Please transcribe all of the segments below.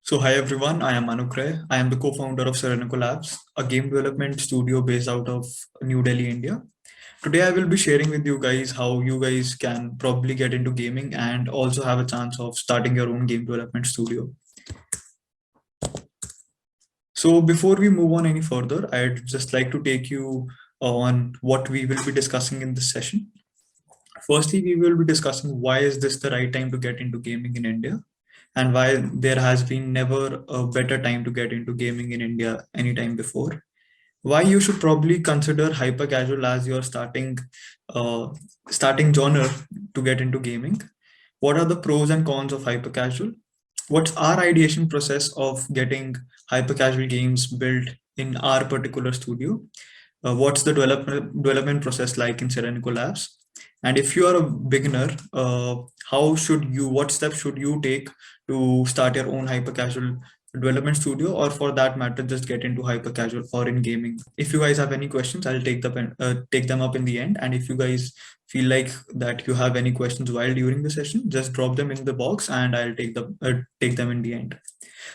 So hi everyone, I am Anugreh. I am the co-founder of Serenico Labs, a game development studio based out of New Delhi, India. Today I will be sharing with you guys how you guys can probably get into gaming and also have a chance of starting your own game development studio. So before we move on any further, I'd just like to take you on what we will be discussing in this session. Firstly, we will be discussing why is this the right time to get into gaming in India, and why there has been never a better time to get into gaming in India anytime before. Why you should probably consider hyper casual as your uh, starting genre to get into gaming. What are the pros and cons of hyper casual? What's our ideation process of getting hyper casual games built in our particular studio? What's the development process like in Serenico Labs? And if you are a beginner, what steps should you take to start your own hyper casual development studio, or for that matter, just get into hyper casual or in gaming? If you guys have any questions, I'll take them up in the end. And if you guys feel like that you have any questions while during the session, just drop them in the box and I'll take them in the end.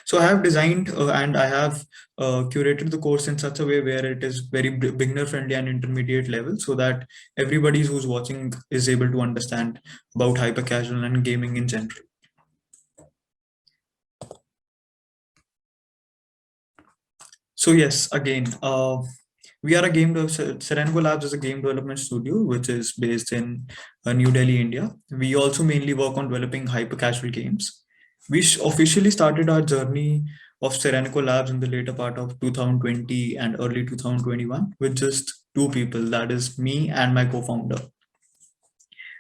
So I have designed and I have curated the course in such a way where it is very beginner friendly and intermediate level, so that everybody who's watching is able to understand about hyper casual and gaming in general. So yes, again, we are a Serenico Labs is a game development studio which is based in New Delhi, India. We also mainly work on developing hyper casual games. We officially started our journey of Serenico Labs in the later part of 2020 and early 2021 with just two people, that is me and my co-founder.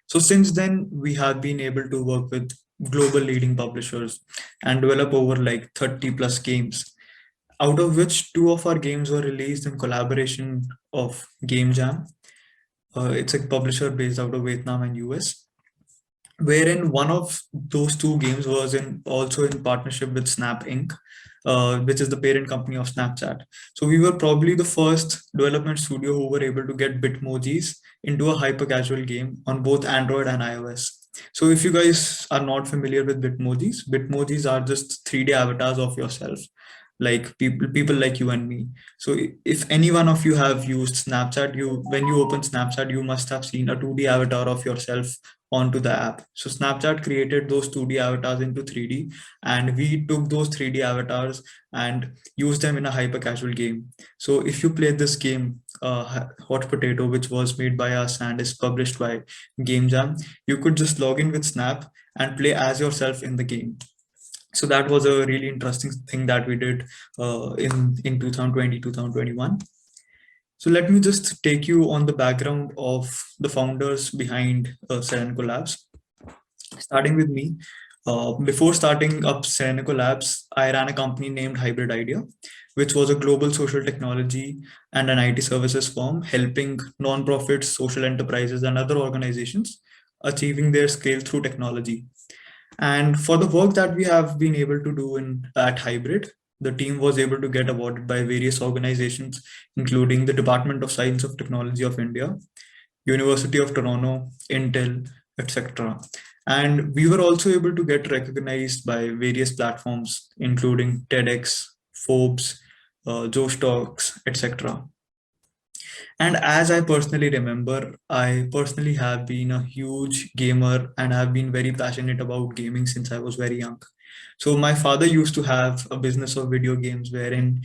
So since then, we have been able to work with global leading publishers and develop over like 30 plus games, out of which two of our games were released in collaboration of Game Jam. It's a publisher based out of Vietnam and US, wherein one of those two games was also in partnership with Snap Inc., which is the parent company of Snapchat. So we were probably the first development studio who were able to get Bitmojis into a hyper casual game on both Android and iOS. So if you guys are not familiar with Bitmojis are just 3D avatars of yourself, like people like you and me. So if any one of you have used Snapchat, when you open Snapchat, you must have seen a 2D avatar of yourself onto the app. So Snapchat created those 2D avatars into 3D, and we took those 3D avatars and used them in a hyper casual game. So if you play this game, Hot Potato, which was made by us and is published by Game Jam, you could just log in with Snap and play as yourself in the game. So that was a really interesting thing that we did in 2020, 2021. So let me just take you on the background of the founders behind Serenico Labs. Starting with me, before starting up Serenico Labs, I ran a company named Hybrid Idea, which was a global social technology and an IT services firm helping non-profits, social enterprises, and other organizations achieving their scale through technology. And for the work that we have been able to do at Hybrid, the team was able to get awarded by various organizations, including the Department of Science of Technology of India, University of Toronto, Intel, etc. And we were also able to get recognized by various platforms, including TEDx, Forbes, Joe Stocks, etc. And as I personally remember, I personally have been a huge gamer and have been very passionate about gaming since I was very young. So my father used to have a business of video games wherein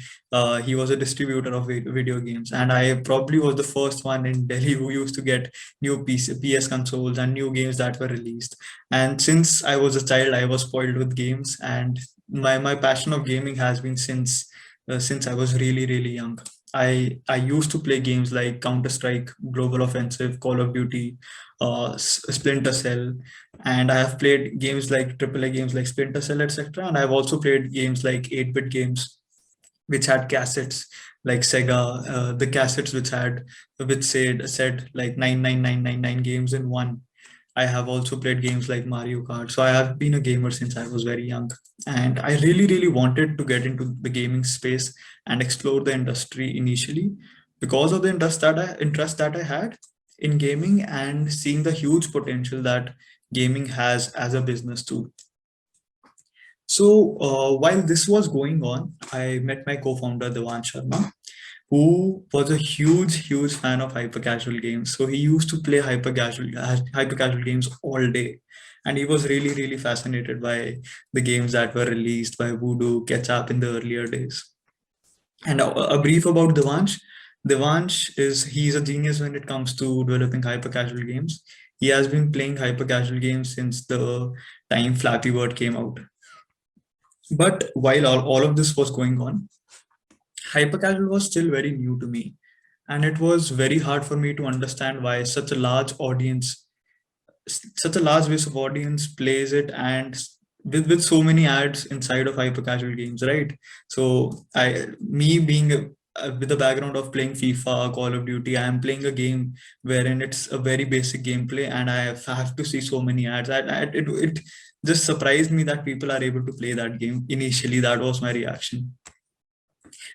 he was a distributor of video games. And I probably was the first one in Delhi who used to get new PS consoles and new games that were released. And since I was a child, I was spoiled with games, and my passion of gaming has been since I was really, really young. I used to play games like Counter-Strike, Global Offensive, Call of Duty, Splinter Cell, and I have played games like AAA games like Splinter Cell, etc. And I've also played games like 8-bit games, which had cassettes like Sega, the cassettes which said like 99999 games in one. I have also played games like Mario Kart. So I have been a gamer since I was very young. And I really, really wanted to get into the gaming space and explore the industry initially because of the interest that I had in gaming and seeing the huge potential that gaming has as a business too. So while this was going on, I met my co-founder Devan Sharma, who was a huge fan of hyper casual games. So he used to play hyper casual games all day, and he was really fascinated by the games that were released by Voodoo, Ketchup in the earlier days. And a brief about Devansh. Devansh is he's a genius when it comes to developing hyper casual games. He has been playing hyper casual games since the time Flappy Bird came out. But while all of this was going on, hyper casual was still very new to me. And it was very hard for me to understand why such a large base of audience plays it, and with so many ads inside of hyper casual games, right? So me being with the background of playing FIFA, Call of Duty, I am playing a game wherein it's a very basic gameplay, and have to see so many ads. It just surprised me that people are able to play that game. Initially, that was my reaction,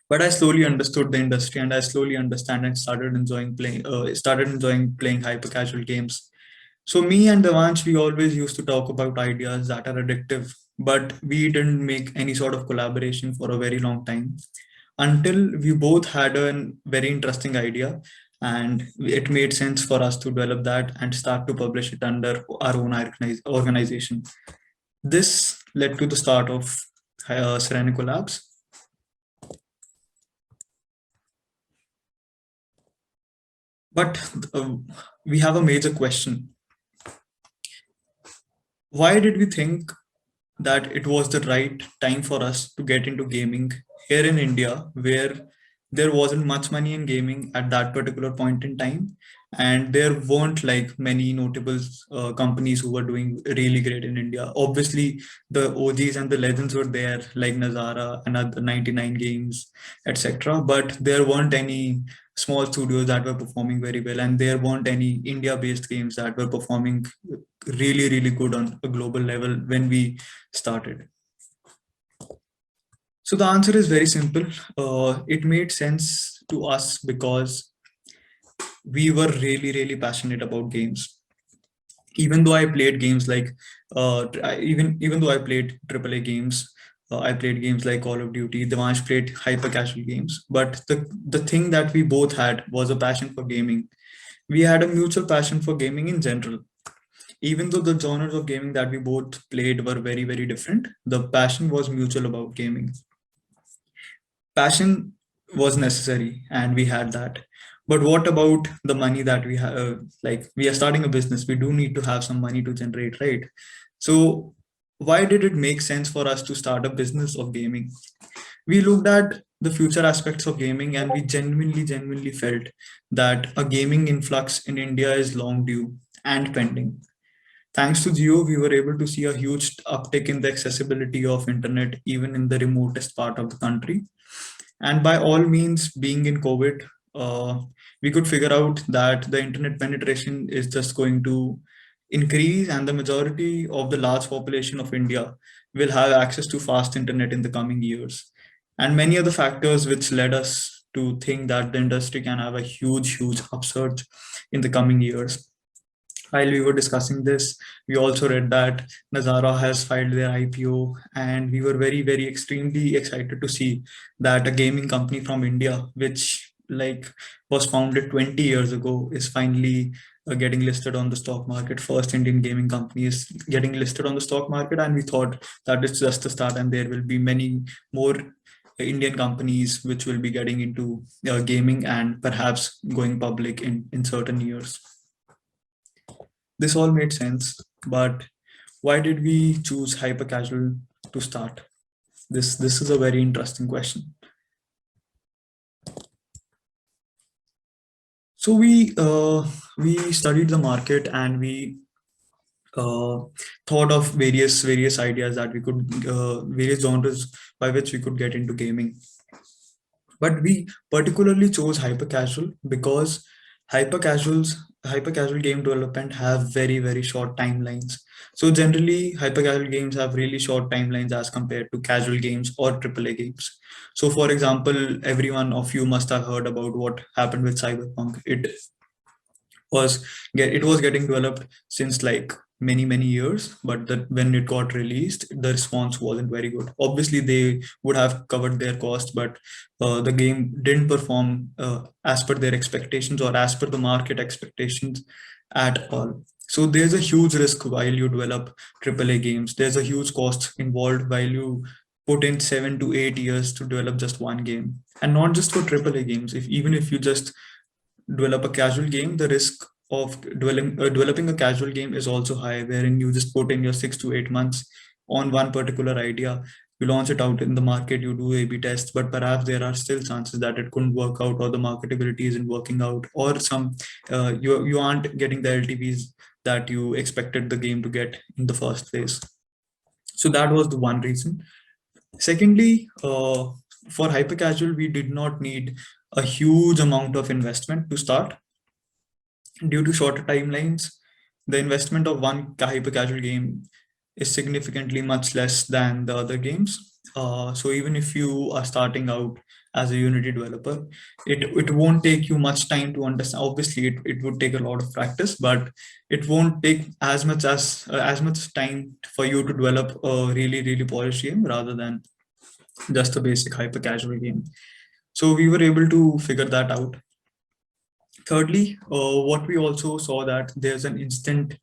but I slowly understood the industry, and I slowly understand and started enjoying playing hyper casual games. So me and Devansh, we always used to talk about ideas that are addictive, but we didn't make any sort of collaboration for a very long time until we both had a very interesting idea, and it made sense for us to develop that and start to publish it under our own organization. This led to the start of Serenico Labs. But we have a major question. Why did we think that it was the right time for us to get into gaming here in India, where there wasn't much money in gaming at that particular point in time, and there weren't like many notable companies who were doing really great in India. Obviously, the OGs and the legends were there, like Nazara and other 99 Games, etc. But there weren't any small studios that were performing very well, and there weren't any India-based games that were performing really good on a global level when we started. So the answer is very simple. It made sense to us because we were really passionate about games. Even though I played games like even though I played AAA games, I played games like Call of Duty. Devansh played hyper casual games, but the thing that we both had was a passion for gaming. We had a mutual passion for gaming in general. Even though the genres of gaming that we both played were very different, the passion was mutual about gaming. Passion was necessary, and we had that. But what about the money that we have? Like, we are starting a business, we do need to have some money to generate, right? So why did it make sense for us to start a business of gaming? We looked at the future aspects of gaming, and we genuinely felt that a gaming influx in India is long due and pending. Thanks to Geo, we were able to see a huge uptick in the accessibility of internet even in the remotest part of the country. And by all means, being in COVID, we could figure out that the internet penetration is just going to increase, and the majority of the large population of India will have access to fast internet in the coming years. And many other factors which led us to think that the industry can have a huge upsurge in the coming years. While we were discussing this, we also read that Nazara has filed their IPO, and we were very extremely excited to see that a gaming company from India, which like was founded 20 years ago, is finally getting listed on the stock market. First Indian gaming company is getting listed on the stock market, and we thought that it's just the start, and there will be many more Indian companies which will be getting into gaming and perhaps going public in certain years. This all made sense, but why did we choose hyper casual to start? This is a very interesting question. So we studied the market, and we uh, thought of various ideas that we could various genres by which we could get into gaming. But we particularly chose hyper casual because hyper casual game development have very short timelines. So generally hyper casual games have really short timelines as compared to casual games or AAA games. So for example, everyone of you must have heard about what happened with Cyberpunk. It was getting developed since like many years, but that when it got released, the response wasn't very good. Obviously they would have covered their cost, but the game didn't perform as per their expectations or as per the market expectations at all. So there's a huge risk while you develop AAA games. There's a huge cost involved while you put in 7 to 8 years to develop just one game. And not just for AAA games, if even if you just develop a casual game, the risk of developing a casual game is also high, wherein you just put in your 6 to 8 months on one particular idea. You launch it out in the market, you do A/B tests, but perhaps there are still chances that it couldn't work out, or the marketability isn't working out, or some you aren't getting the LTVs that you expected the game to get in the first place. So that was the one reason. Secondly, for hyper casual, we did not need a huge amount of investment to start. Due to shorter timelines, the investment of one hyper casual game is significantly much less than the other games. So even if you are starting out as a Unity developer, it won't take you much time to understand. Obviously, it would take a lot of practice, but it won't take as much time for you to develop a really polished game rather than just a basic hyper casual game. So we were able to figure that out. Thirdly, what we also saw that there's an instant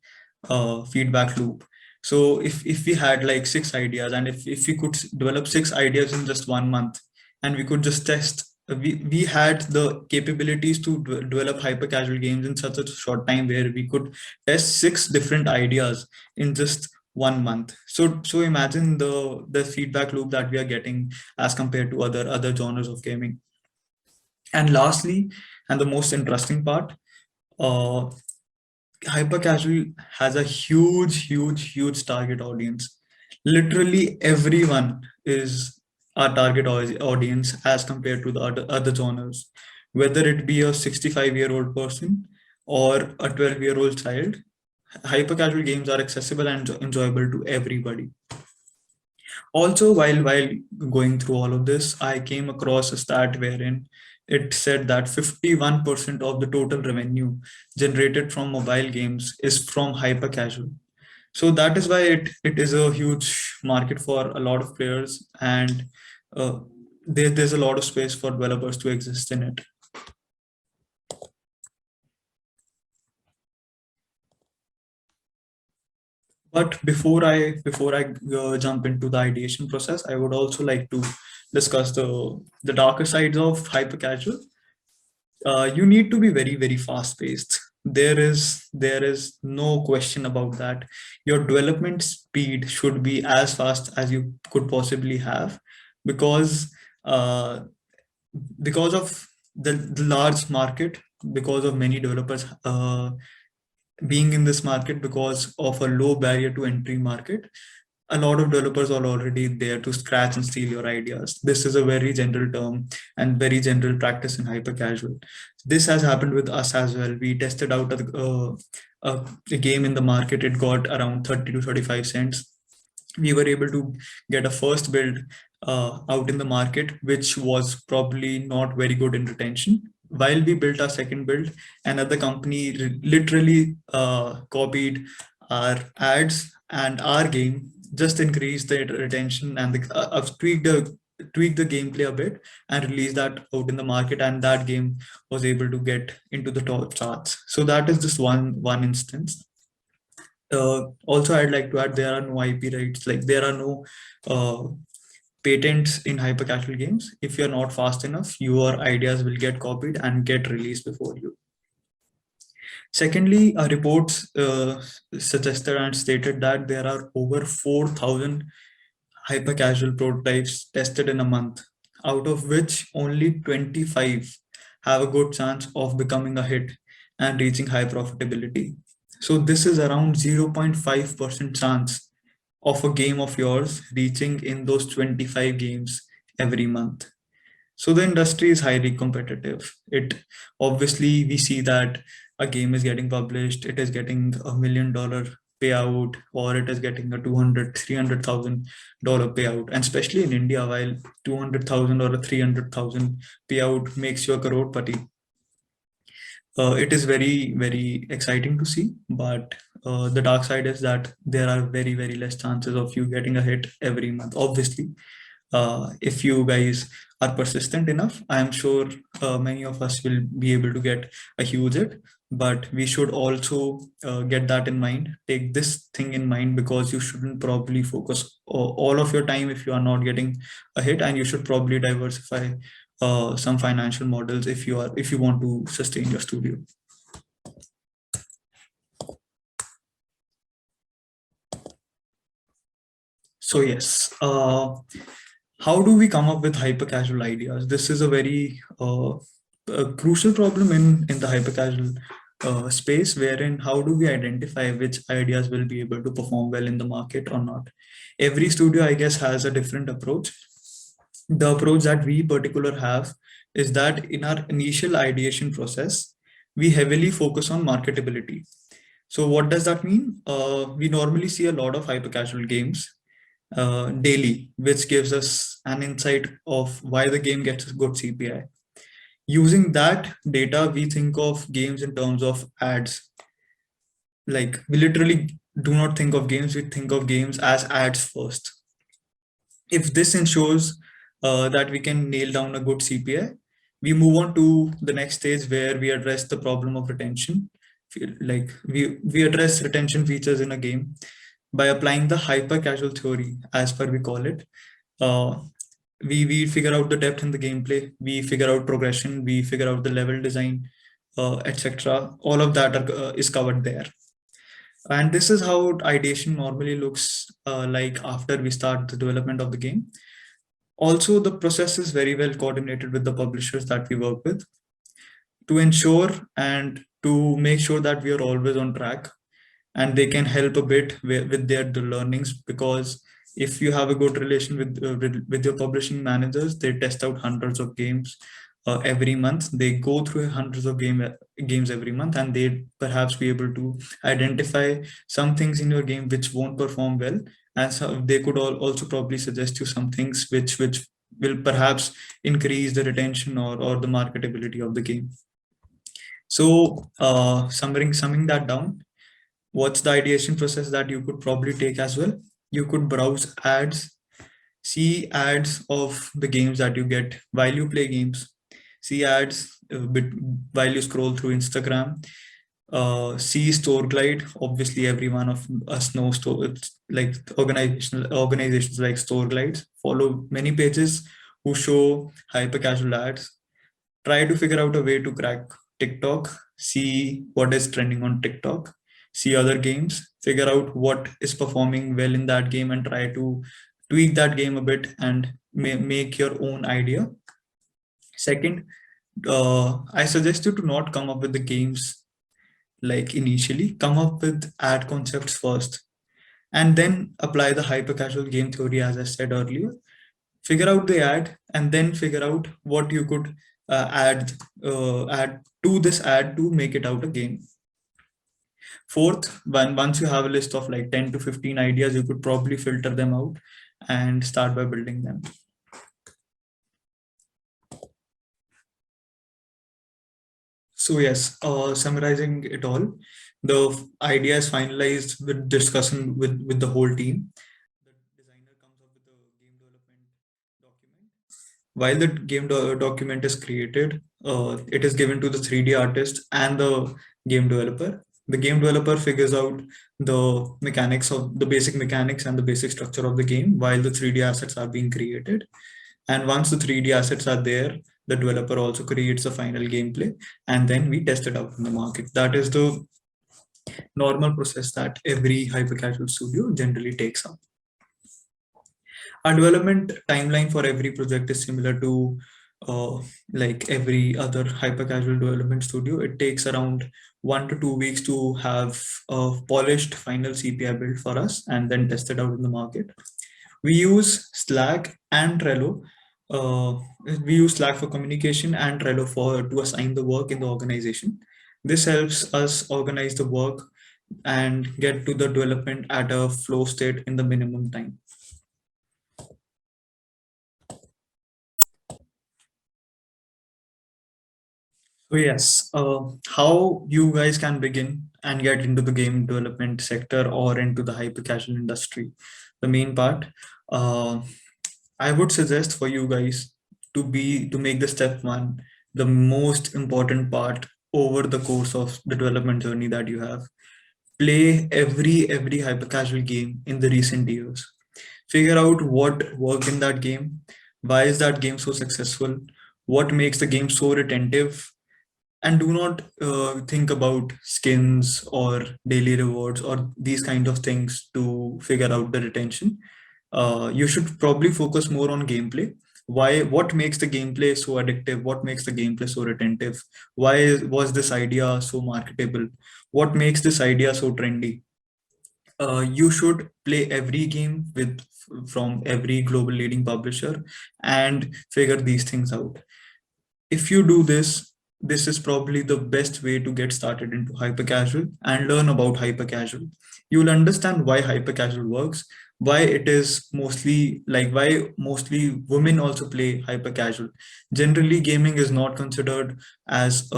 feedback loop. So if we had like 6 ideas, and if we could develop 6 ideas in just 1 month, and we could just test, we had the capabilities to develop hyper casual games in such a short time, where we could test 6 different ideas in just 1 month. So imagine the feedback loop that we are getting as compared to other genres of gaming. And lastly, and the most interesting part, uh, hyper casual has a huge target audience. Literally everyone is our target audience as compared to the other genres. Whether it be a 65-year-old person or a 12-year-old child, hyper casual games are accessible and enjoyable to everybody. Also, while going through all of this, I came across a stat wherein it said that 51% of the total revenue generated from mobile games is from hyper casual. So that is why it is a huge market for a lot of players, and uh, there's a lot of space for developers to exist in it. But before I jump into the ideation process, I would also like to discuss the darker sides of hyper casual. You need to be very fast paced. There is no question about that. Your development speed should be as fast as you could possibly have, because uh, because of the large market, because of many developers being in this market, because of a low barrier to entry market, a lot of developers are already there to scratch and steal your ideas. This is a very general term and very general practice in hyper casual. This has happened with us as well. We tested out a game in the market. It got around 30 to 35 cents. We were able to get a first build out in the market, which was probably not very good in retention. While we built our second build, another company literally copied our ads and our game, just increased the retention and tweaked the gameplay a bit, and released that out in the market, and that game was able to get into the top charts. So that is just one instance. Also, I'd like to add, there are no IP rights, like there are no uh, patents in hyper casual games. If you're not fast enough, your ideas will get copied and get released before you. Secondly, reports suggested and stated that there are over 4,000 hyper casual prototypes tested in a month, out of which only 25 have a good chance of becoming a hit and reaching high profitability. So this is around 0.5% chance of a game of yours reaching in those 25 games every month. So the industry is highly competitive. It obviously, we see that a game is getting published, it is getting $1 million payout, or it is getting a 200, $300,000 payout. And especially in India, while 200,000 or a 300,000 payout makes you a crorepati, it is very exciting to see. But the dark side is that there are very, very less chances of you getting a hit every month. Obviously, if you guys are persistent enough, I'm sure many of us will be able to get a huge hit. But we should also get that in mind, take this thing in mind, because you shouldn't probably focus all of your time if you are not getting a hit, and you should probably diversify some financial models if you want to sustain your studio. So yes, how do we come up with hyper casual ideas? This is a very a crucial problem in the hyper casual space, wherein how do we identify which ideas will be able to perform well in the market or not? Every studio, I guess, has a different approach. The approach that we particular have is that in our initial ideation process, we heavily focus on marketability. So what does that mean? We normally see a lot of hyper casual games daily, which gives us an insight of why the game gets a good CPI. Using that data, we think of games in terms of ads. Like, we literally do not think of games, we think of games as ads first. If this ensures that we can nail down a good CPI, we move on to the next stage where we address the problem of retention. Like, we address retention features in a game by applying the hyper casual theory, as per we call it. Uh, we figure out the depth in the gameplay, we figure out progression, we figure out the level design, etc. All of that is covered there. And this is how ideation normally looks like after we start the development of the game. Also, the process is very well coordinated with the publishers that we work with to ensure and to make sure that we are always on track, and they can help a bit with their the learnings, because if you have a good relation with your publishing managers, they test out hundreds of games every month. They go through hundreds of games every month, and they perhaps be able to identify some things in your game which won't perform well, and so they could also probably suggest you some things which will perhaps increase the retention or the marketability of the game. So summing that down, what's the ideation process that you could probably take as well? You could browse ads, see ads of the games that you get while you play games, see ads while you scroll through Instagram, see store glide. Obviously, every one of us knows store, it's like organizations like store glides. Follow many pages who show hyper casual ads. Try to figure out a way to crack TikTok, see what is trending on TikTok, see other games, figure out what is performing well in that game, and try to tweak that game a bit and make your own idea. Second, I suggest you to not come up with the games like initially, come up with ad concepts first, and then apply the hyper casual game theory, as I said earlier. Figure out the ad, and then figure out what you could add to this ad to make it out a game. Fourth, once you have a list of like 10 to 15 ideas, you could probably filter them out and start by building them. So yes, summarizing it all, the idea is finalized with discussion with the whole team. The designer comes up with a game development document. While the document is created, it is given to the 3D artist and the game developer. The game developer figures out the mechanics of the basic mechanics and the basic structure of the game while the 3D assets are being created. And once the 3D assets are there, the developer also creates a final gameplay, and then we test it out in the market. That is the normal process that every hyper casual studio generally takes up. Our development timeline for every project is similar to like every other hyper casual development studio. It takes around 1 to 2 weeks to have a polished final CPI build for us and then test it out in the market. We use Slack and Trello. Uh, we use Slack for communication and Trello for to assign the work in the organization. This helps us organize the work and get to the development at a flow state in the minimum time. So yes, how you guys can begin and get into the game development sector or into the hyper casual industry. The main part, uh, I would suggest for you guys to make the step one the most important part over the course of the development journey that you have. Play every hyper casual game in the recent years. Figure out what worked in that game, why is that game so successful, what makes the game so retentive, and do not think about skins or daily rewards or these kind of things to figure out the retention. You should probably focus more on gameplay. What makes the gameplay so addictive? What makes the gameplay so retentive? Was this idea so marketable? What makes this idea so trendy? You should play every game with from every global leading publisher and figure these things out. If you do this, this is probably the best way to get started into hyper casual and learn about hyper casual. You'll understand why hyper casual works, why it is mostly like why mostly women also play hyper casual. Generally, gaming is not considered as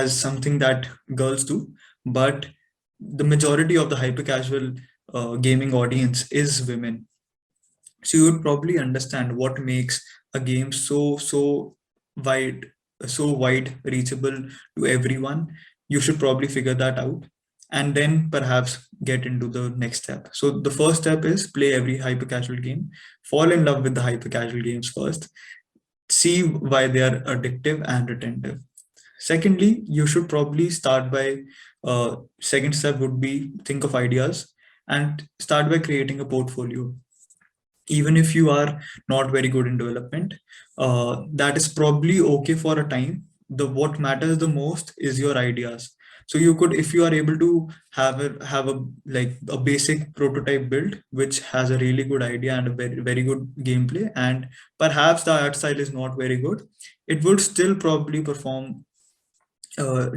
something that girls do, but the majority of the hyper casual gaming audience is women. So you would probably understand what makes a game wide wide reachable to everyone. You should probably figure that out and then perhaps get into the next step. So the first step is play every hyper casual game, fall in love with the hyper casual games first, see why they are addictive and retentive. Secondly, you should probably start by second step would be think of ideas and start by creating a portfolio. Even if you are not very good in development, that is probably okay for a time. The what matters the most is your ideas. So you could, if you are able to have a like a basic prototype build which has a really good idea and a very good gameplay, and perhaps the art style is not very good, it would still probably perform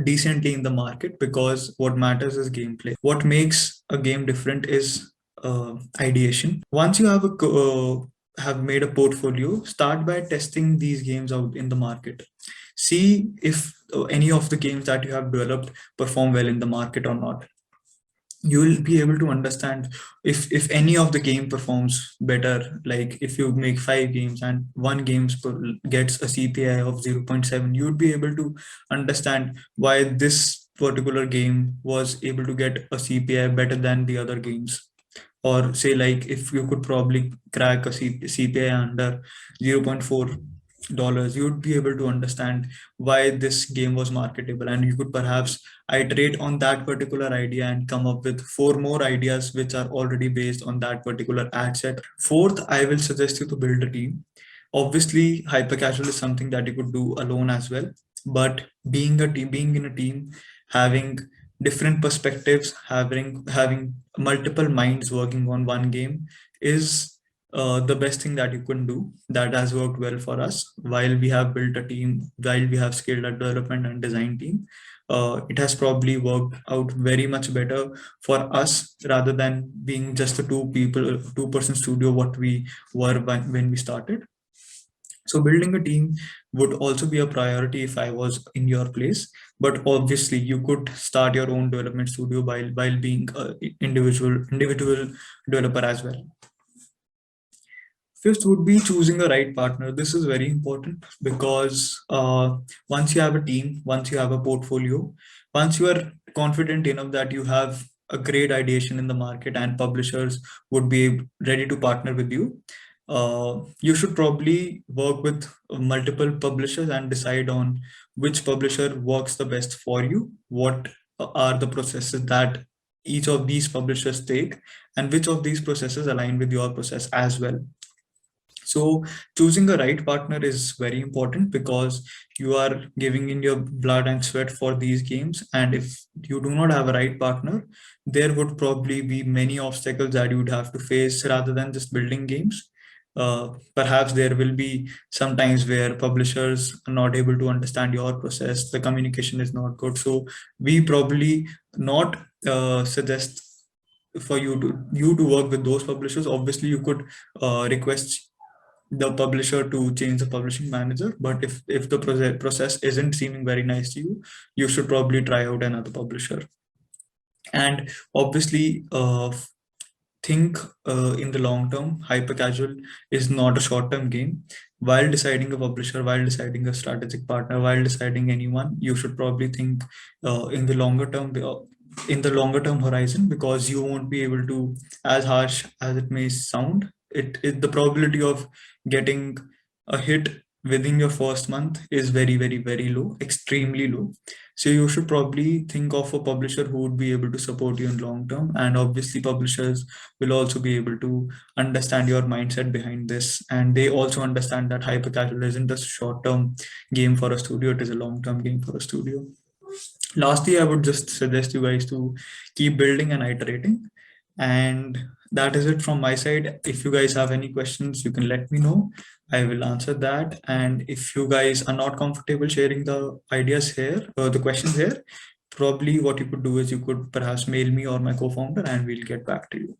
decently in the market, because what matters is gameplay. What makes a game different is ideation. Once you have made a portfolio, start by testing these games out in the market. See if any of the games that you have developed perform well in the market or not. You will be able to understand if any of the game performs better. Like if you make 5 games and one gets a CPI of 0.7, you would be able to understand why this particular game was able to get a CPI better than the other games. Or say like if you could probably crack a CPI under 0.4 dollars, you would be able to understand why this game was marketable, and you could perhaps iterate on that particular idea and come up with 4 more ideas which are already based on that particular ad set. Fourth, I will suggest you to build a team. Obviously, hyper casual is something that you could do alone as well, but being in a team, having different perspectives, having multiple minds working on one game is the best thing that you can do. That has worked well for us while we have built a team, while we have scaled our development and design team. It has probably worked out very much better for us rather than being just a 2-person studio what we were when we started. So building a team would also be a priority if I was in your place. But obviously, you could start your own development studio while being a individual developer as well. Fifth would be choosing a right partner. This is very important because once you have a team, once you have a portfolio, once you are confident enough that you have a great ideation in the market and publishers would be ready to partner with you, you should probably work with multiple publishers and decide on which publisher works the best for you, what are the processes that each of these publishers take, and which of these processes align with your process as well. So choosing the right partner is very important because you are giving in your blood and sweat for these games. And if you do not have a right partner, there would probably be many obstacles that you would have to face rather than just building games. Perhaps there will be some times where publishers are not able to understand your process, the communication is not good. So we probably not suggest for you to work with those publishers. Obviously, you could request the publisher to change the publishing manager. But if the process isn't seeming very nice to you, you should probably try out another publisher. And obviously, think in the long term. Hyper casual is not a short term game. While deciding a publisher, while deciding a strategic partner, while deciding anyone, you should probably think in the longer term. In the longer term horizon, because you won't be able to, as harsh as it may sound, it the probability of getting a hit within your first month is very, very, very low, extremely low. So you should probably think of a publisher who would be able to support you in long term. And obviously publishers will also be able to understand your mindset behind this, and they also understand that hyper casual isn't a short term game for a studio, it is a long term game for a studio. Lastly, I would just suggest you guys to keep building and iterating. And that is it from my side. If you guys have any questions, you can let me know. I will answer that. And if you guys are not comfortable sharing the ideas here or the questions here, probably what you could do is you could perhaps mail me or my co-founder and we'll get back to you.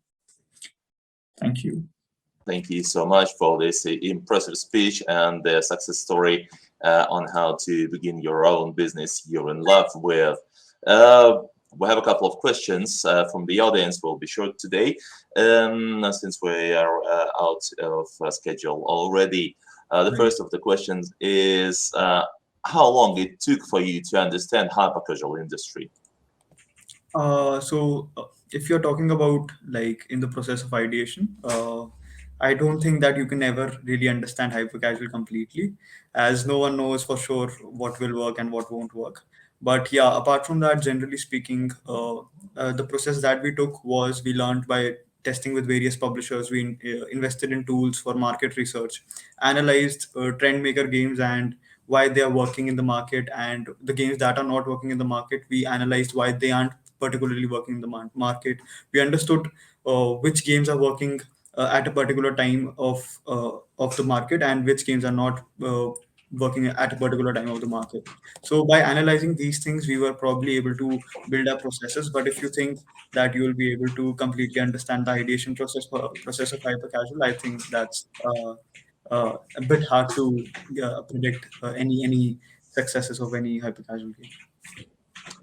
Thank you. Thank you so much for this impressive speech and the success story on how to begin your own business you're in love with. We have a couple of questions from the audience. We'll be short today since we are out of schedule already. The first of the questions is how long it took for you to understand hypercasual industry? If you're talking about like in the process of ideation, I don't think that you can ever really understand hyper casual completely, as no one knows for sure what will work and what won't work. But yeah, apart from that, generally speaking, the process that we took was we learned by testing with various publishers. We invested in tools for market research, analyzed trend maker games and why they are working in the market, and the games that are not working in the market, we analyzed why they aren't particularly working in the market. We understood which games are working at a particular time of the market, and which games are not working at a particular time of the market. So by analyzing these things, we were probably able to build up processes. But if you think that you will be able to completely understand the ideation process of hyper casual, I think that's a bit hard to predict any successes of any hyper casual game.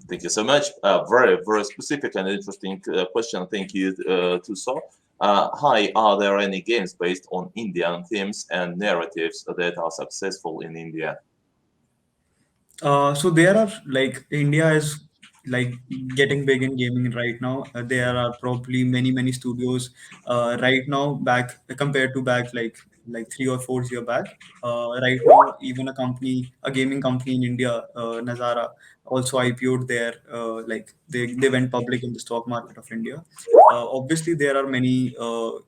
Thank you so much. Very, very specific and interesting question. Thank you, Tuso. Hi, are there any games based on Indian themes and narratives that are successful in India? So there are like India is like getting big in gaming right now. There are probably many studios right now back compared to back like 3 or 4 years back. Right now, even a gaming company in India, Nazara, also IPO'd there. Like they went public in the stock market of India. Obviously, there are many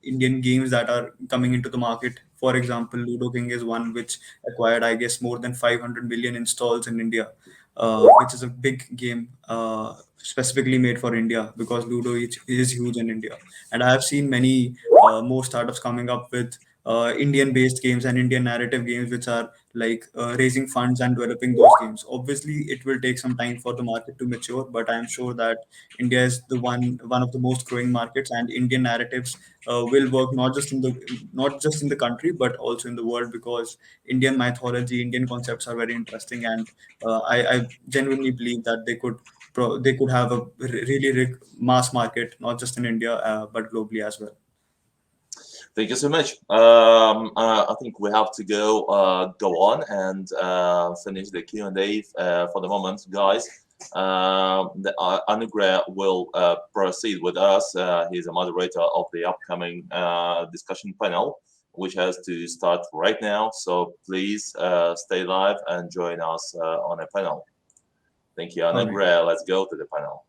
Indian games that are coming into the market. For example, Ludo King is one which acquired, I guess, more than 500 million installs in India, which is a big game specifically made for India, because Ludo is huge in India. And I have seen many more startups coming up with Indian-based games and Indian narrative games, which are like raising funds and developing those games. Obviously, it will take some time for the market to mature, but I'm sure that India is the one of the most growing markets, and Indian narratives will work not just in the country but also in the world, because Indian mythology, Indian concepts are very interesting, and I genuinely believe that they could have a really big mass market, not just in India but globally as well. Thank you so much. I think we have to go on and finish the Q&A for the moment, guys. Anugreh will proceed with us. He's a moderator of the upcoming discussion panel, which has to start right now. So please stay live and join us on a panel. Thank you, All right. Anugreh. Let's go to the panel.